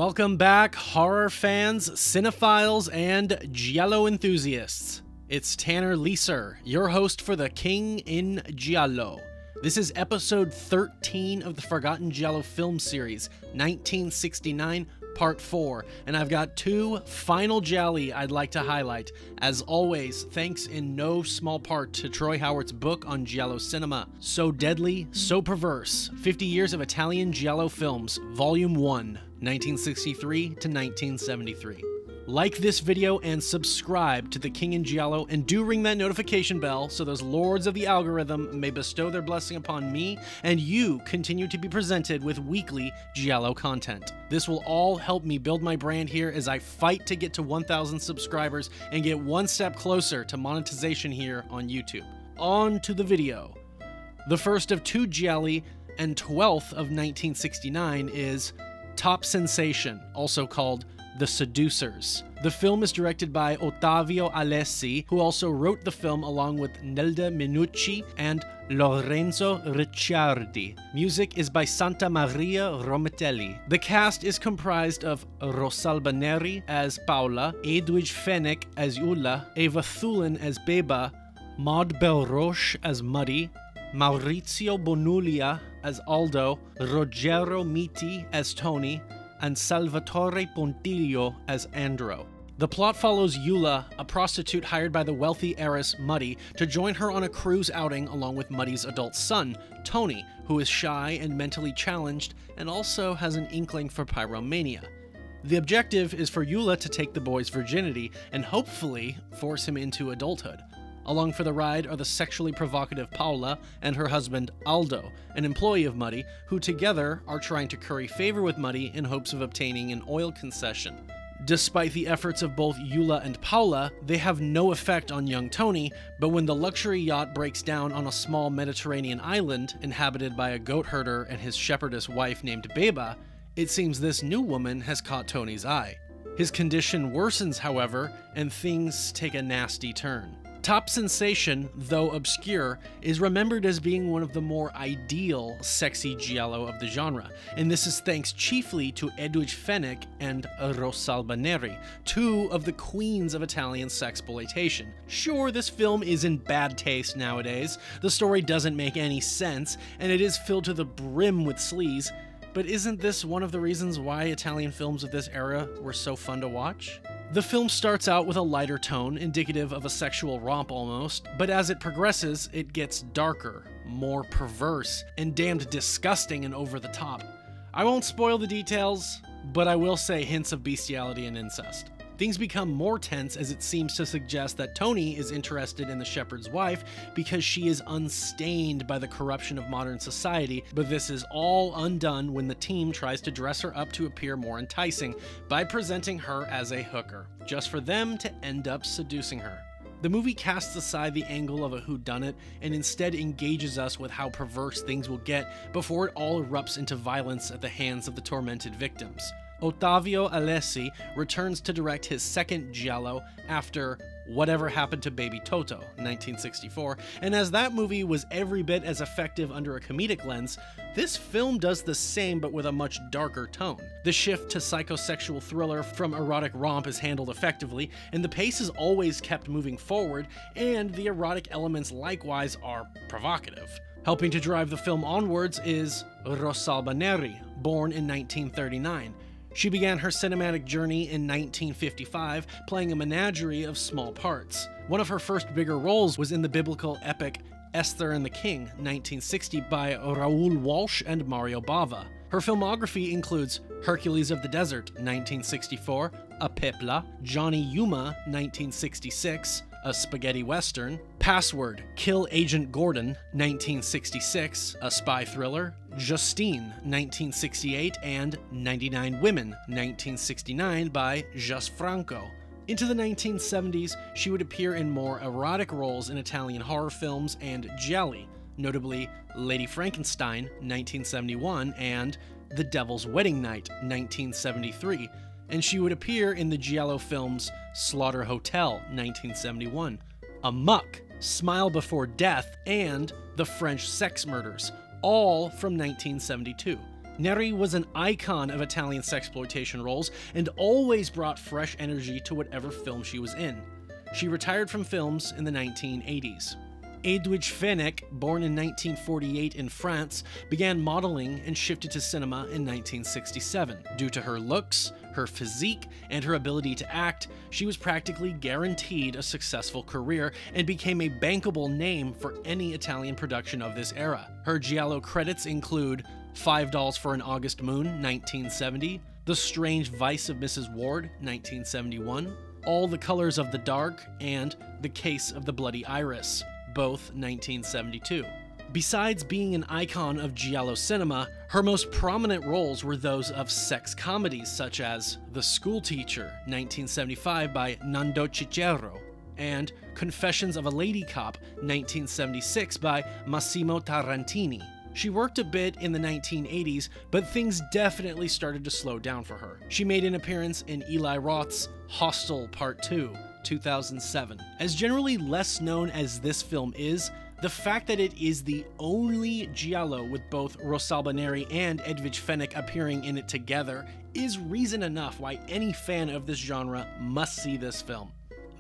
Welcome back, horror fans, cinephiles, and Giallo enthusiasts. It's Tanner Leeser, your host for The King in Giallo. This is episode 13 of the Forgotten Giallo film series, 1969, Part 4, and I've got two final gialli I'd like to highlight. As always, thanks in no small part to Troy Howarth's book on Giallo cinema, So Deadly, So Perverse, 50 Years of Italian Giallo Films, Volume 1, 1963 to 1973. Like this video and subscribe to The King in Giallo, and do ring that notification bell so those lords of the algorithm may bestow their blessing upon me and you continue to be presented with weekly Giallo content. This will all help me build my brand here as I fight to get to 1,000 subscribers and get one step closer to monetization here on YouTube. On to the video. The first of two gialli and 12th of 1969 is Top Sensation, also called The Seducers. The film is directed by Ottavio Alessi, who also wrote the film along with Nelda Minucci and Lorenzo Ricciardi. Music is by Santa Maria Romitelli. The cast is comprised of Rosalba Neri as Paola, Edwige Fenech as Ulla, Eva Thulin as Beba, Maud Belroche as Muddy, Maurizio Bonuglia as Aldo, Rogero Miti as Tony, and Salvatore Pontiglio as Andro. The plot follows Eula, a prostitute hired by the wealthy heiress Muddy, to join her on a cruise outing along with Muddy's adult son, Tony, who is shy and mentally challenged and also has an inkling for pyromania. The objective is for Eula to take the boy's virginity and hopefully force him into adulthood. Along for the ride are the sexually provocative Paola and her husband Aldo, an employee of Muddy, who together are trying to curry favor with Muddy in hopes of obtaining an oil concession. Despite the efforts of both Eula and Paola, they have no effect on young Tony, but when the luxury yacht breaks down on a small Mediterranean island inhabited by a goat herder and his shepherdess wife named Beba, it seems this new woman has caught Tony's eye. His condition worsens, however, and things take a nasty turn. Top Sensation, though obscure, is remembered as being one of the more ideal sexy giallo of the genre, and this is thanks chiefly to Edwige Fenech and Rosalba Neri, two of the queens of Italian sexploitation. Sure, this film is in bad taste nowadays, the story doesn't make any sense, and it is filled to the brim with sleaze, but isn't this one of the reasons why Italian films of this era were so fun to watch? The film starts out with a lighter tone, indicative of a sexual romp almost, but as it progresses, it gets darker, more perverse, and damned disgusting and over the top. I won't spoil the details, but I will say hints of bestiality and incest. Things become more tense as it seems to suggest that Tony is interested in the shepherd's wife because she is unstained by the corruption of modern society, but this is all undone when the team tries to dress her up to appear more enticing by presenting her as a hooker, just for them to end up seducing her. The movie casts aside the angle of a whodunit and instead engages us with how perverse things will get before it all erupts into violence at the hands of the tormented victims. Ottavio Alessi returns to direct his second giallo after Whatever Happened to Baby Toto, 1964, and as that movie was every bit as effective under a comedic lens, this film does the same but with a much darker tone. The shift to psychosexual thriller from erotic romp is handled effectively, and the pace is always kept moving forward, and the erotic elements likewise are provocative. Helping to drive the film onwards is Rosalba Neri, born in 1939. She began her cinematic journey in 1955, playing a menagerie of small parts. One of her first bigger roles was in the biblical epic Esther and the King, 1960, by Raoul Walsh and Mario Bava. Her filmography includes Hercules of the Desert, 1964, A Pepla, Johnny Yuma, 1966, a spaghetti western, Password, Kill Agent Gordon, 1966, a spy thriller, Justine, 1968, and 99 Women, 1969 by Jus Franco. Into the 1970s, she would appear in more erotic roles in Italian horror films and gialli, notably Lady Frankenstein, 1971, and The Devil's Wedding Night, 1973, and she would appear in the giallo films Slaughter Hotel, 1971, Amok, Smile Before Death, and The French Sex Murders, all from 1972. Neri was an icon of Italian sexploitation roles and always brought fresh energy to whatever film she was in. She retired from films in the 1980s. Edwige Fenech, born in 1948 in France, began modeling and shifted to cinema in 1967. Due to her looks, her physique, and her ability to act, she was practically guaranteed a successful career and became a bankable name for any Italian production of this era. Her Giallo credits include $5 for an August Moon, 1970, The Strange Vice of Mrs. Ward, 1971, All the Colors of the Dark, and The Case of the Bloody Iris, both 1972. Besides being an icon of Giallo cinema, her most prominent roles were those of sex comedies such as The Schoolteacher, 1975 by Nando Cicero, and Confessions of a Lady Cop, 1976 by Massimo Tarantini. She worked a bit in the 1980s, but things definitely started to slow down for her. She made an appearance in Eli Roth's Hostel Part 2, 2007. As generally less known as this film is, the fact that it is the only Giallo with both Rosalba Neri and Edwige Fenech appearing in it together is reason enough why any fan of this genre must see this film.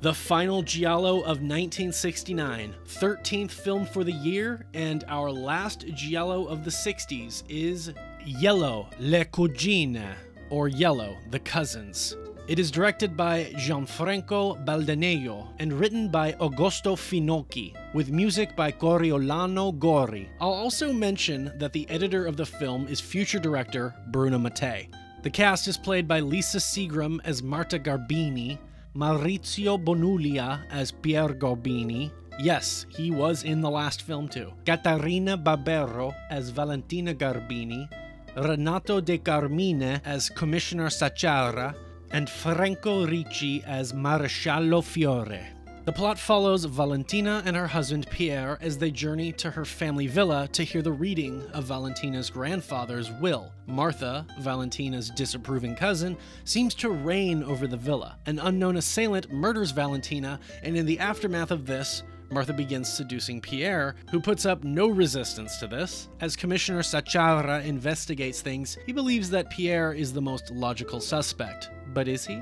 The final Giallo of 1969, 13th film for the year, and our last Giallo of the 60s is Giallo, le cugine, or Yellow, the Cousins. It is directed by Gianfranco Baldaneo and written by Augusto Finocchi, with music by Coriolano Gori. I'll also mention that the editor of the film is future director Bruno Mattei. The cast is played by Lisa Seagram as Marta Garbini, Maurizio Bonuglia as Pier Garbini. Yes, he was in the last film too. Caterina Barbero as Valentina Garbini, Renato De Carmine as Commissioner Sacciara, and Franco Ricci as Maresciallo Fiore. The plot follows Valentina and her husband Pierre as they journey to her family villa to hear the reading of Valentina's grandfather's will. Martha, Valentina's disapproving cousin, seems to reign over the villa. An unknown assailant murders Valentina, and in the aftermath of this, Martha begins seducing Pierre, who puts up no resistance to this. As Commissioner Sacciara investigates things, he believes that Pierre is the most logical suspect. But is he?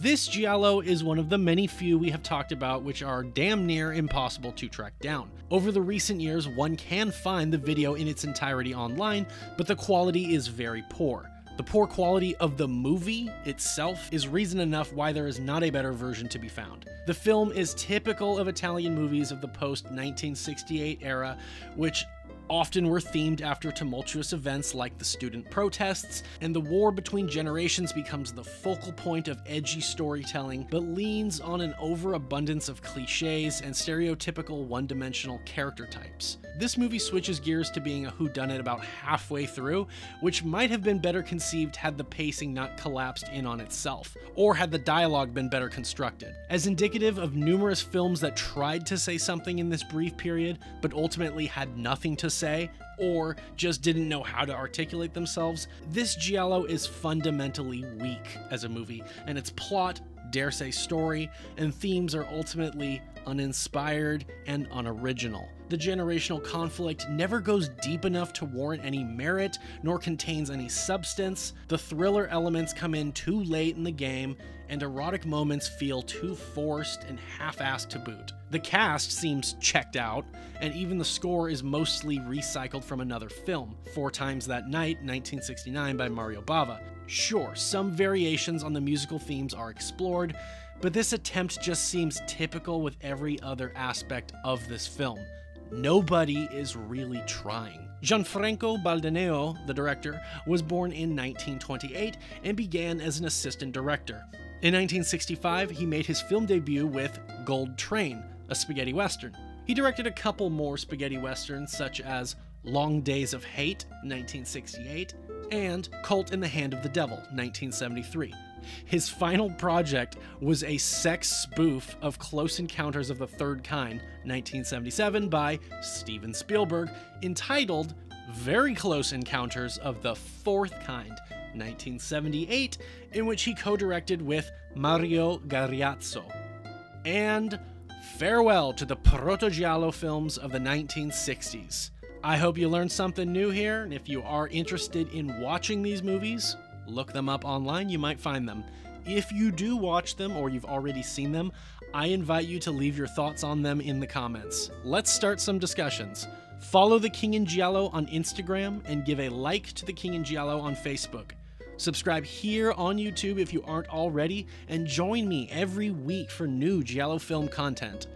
This Giallo is one of the many few we have talked about which are damn near impossible to track down. Over the recent years, one can find the video in its entirety online, but the quality is very poor. The poor quality of the movie itself is reason enough why there is not a better version to be found. The film is typical of Italian movies of the post-1968 era, which often were themed after tumultuous events like the student protests, and the war between generations becomes the focal point of edgy storytelling, but leans on an overabundance of cliches and stereotypical one-dimensional character types. This movie switches gears to being a whodunit about halfway through, which might have been better conceived had the pacing not collapsed in on itself, or had the dialogue been better constructed. As indicative of numerous films that tried to say something in this brief period, but ultimately had nothing to say, or just didn't know how to articulate themselves, this Giallo is fundamentally weak as a movie, and its plot, dare say story, and themes are ultimately uninspired and unoriginal. The generational conflict never goes deep enough to warrant any merit, nor contains any substance. The thriller elements come in too late in the game, and erotic moments feel too forced and half-assed to boot. The cast seems checked out, and even the score is mostly recycled from another film, Four Times That Night, 1969 by Mario Bava. Sure, some variations on the musical themes are explored, but this attempt just seems typical with every other aspect of this film. Nobody is really trying. Gianfranco Baldaneo, the director, was born in 1928 and began as an assistant director. In 1965, he made his film debut with Gold Train, a spaghetti western. He directed a couple more spaghetti westerns such as Long Days of Hate, 1968, and Cult in the Hand of the Devil, 1973. His final project was a sex spoof of Close Encounters of the Third Kind, 1977, by Steven Spielberg, entitled Very Close Encounters of the Fourth Kind, 1978, in which he co-directed with Mario Gariazzo. And farewell to the proto-Giallo films of the 1960s. I hope you learned something new here, and if you are interested in watching these movies, look them up online, you might find them. If you do watch them or you've already seen them, I invite you to leave your thoughts on them in the comments. Let's start some discussions. Follow The King in Giallo on Instagram and give a like to The King in Giallo on Facebook. Subscribe here on YouTube if you aren't already, and join me every week for new Giallo film content.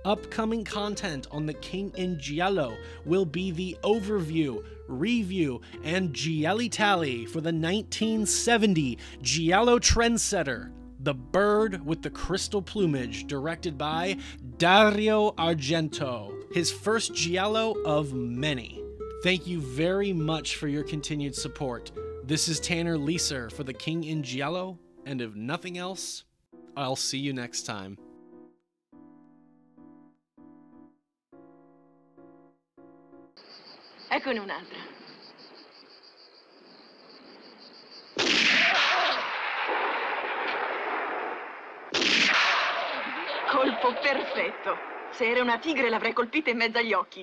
Upcoming content on The King in Giallo will be the overview, review, and Gialli tally for the 1970 Giallo trendsetter, The Bird with the Crystal Plumage, directed by Dario Argento, his first Giallo of many. Thank you very much for your continued support. This is Tanner Leeser for The King in Giallo, and if nothing else, I'll see you next time. Eccone un'altra. Colpo perfetto. Se era una tigre l'avrei colpita in mezzo agli occhi.